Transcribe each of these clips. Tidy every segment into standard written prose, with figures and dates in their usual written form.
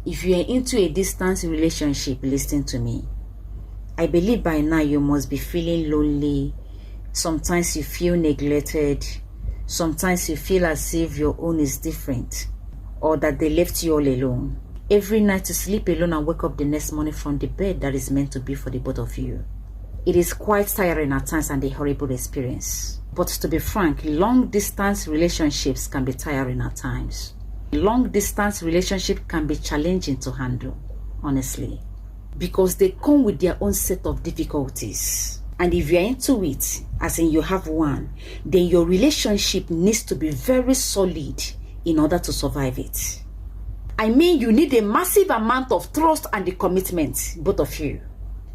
If you are into a distance relationship, listen to me. I believe by now you must be feeling lonely. Sometimes you feel neglected. Sometimes you feel as if your own is different, or that they left you all alone. Every night you sleep alone and wake up the next morning from the bed that is meant to be for the both of you. It is quite tiring at times and a horrible experience. But to be frank, long distance relationships can be tiring at times. Long distance relationship can be challenging to handle, honestly, because they come with their own set of difficulties. And if you're into it, as in you have one, then your relationship needs to be very solid in order to survive it. I mean, you need a massive amount of trust and the commitment, both of you.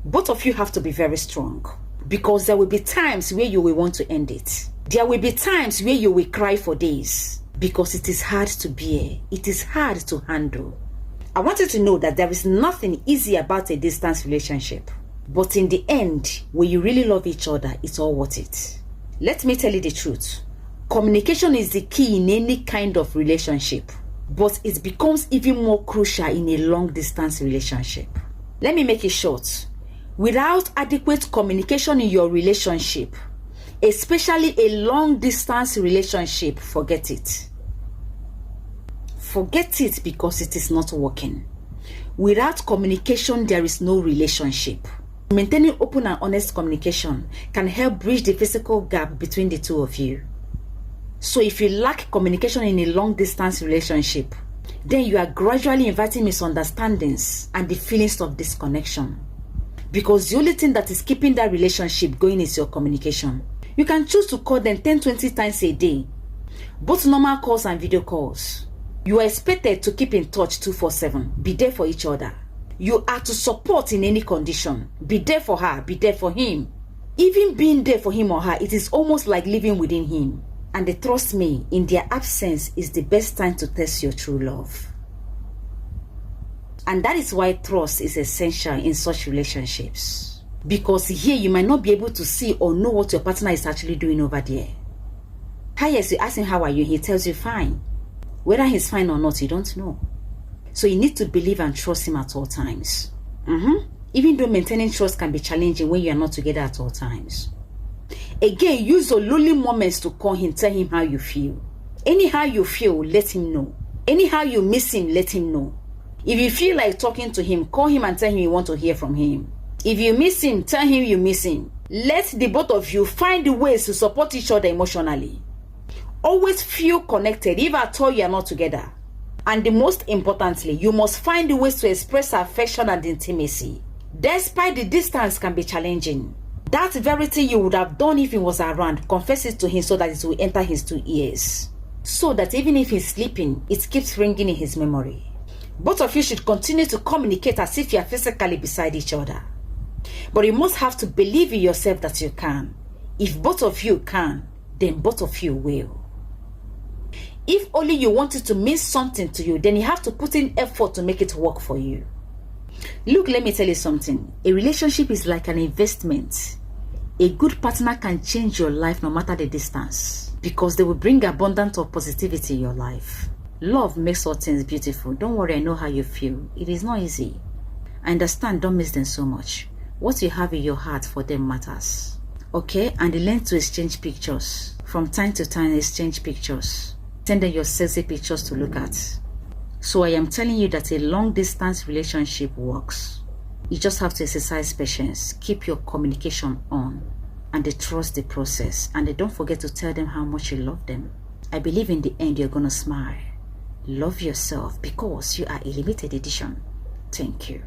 Both of you have to be very strong, because there will be times where you will want to end it. There will be times where you will cry for days, because it is hard to bear. It is hard to handle. I want you to know that there is nothing easy about a distance relationship. But in the end, when you really love each other, it's all worth it. Let me tell you the truth. Communication is the key in any kind of relationship, but it becomes even more crucial in a long distance relationship. Let me make it short. Without adequate communication in your relationship, especially a long distance relationship, forget it. Forget it, because it is not working. Without communication, there is no relationship. Maintaining open and honest communication can help bridge the physical gap between the two of you. So if you lack communication in a long distance relationship, then you are gradually inviting misunderstandings and the feelings of disconnection. Because the only thing that is keeping that relationship going is your communication. You can choose to call them 10-20 times a day, both normal calls and video calls. You are expected to keep in touch 24/7, be there for each other. You are to support in any condition, be there for her, be there for him. Even being there for him or her, it is almost like living within him. And trust me, in their absence is the best time to test your true love. And that is why trust is essential in such relationships. Because here you might not be able to see or know what your partner is actually doing over there. Yes, you ask him how are you, he tells you fine. Whether he's fine or not, you don't know. So you need to believe and trust him at all times. Even though maintaining trust can be challenging when you are not together at all times. Again, use your lonely moments to call him, tell him how you feel. Anyhow you feel, let him know. Anyhow you miss him, let him know. If you feel like talking to him, call him and tell him you want to hear from him. If you miss him, tell him you miss him. Let the both of you find the ways to support each other emotionally. Always feel connected, if at all you are not together. And the most importantly, you must find the ways to express affection and intimacy. Despite the distance can be challenging. That very thing you would have done if he was around, confess it to him so that it will enter his 2 ears. So that even if he's sleeping, it keeps ringing in his memory. Both of you should continue to communicate as if you are physically beside each other. But you must have to believe in yourself that you can. If both of you can, then both of you will. If only you want it to mean something to you, then you have to put in effort to make it work for you. Look, let me tell you something. A relationship is like an investment. A good partner can change your life no matter the distance, because they will bring abundance of positivity in your life. Love makes all things beautiful. Don't worry, I know how you feel. It is not easy. I understand, don't miss them so much. What you have in your heart for them matters. Okay? And learn to exchange pictures. From time to time, exchange pictures. Send them your sexy pictures to look at. So I am telling you that a long distance relationship works. You just have to exercise patience, keep your communication on, and they trust the process. And they don't forget to tell them how much you love them. I believe in the end you're gonna smile. Love yourself, because you are a limited edition. Thank you.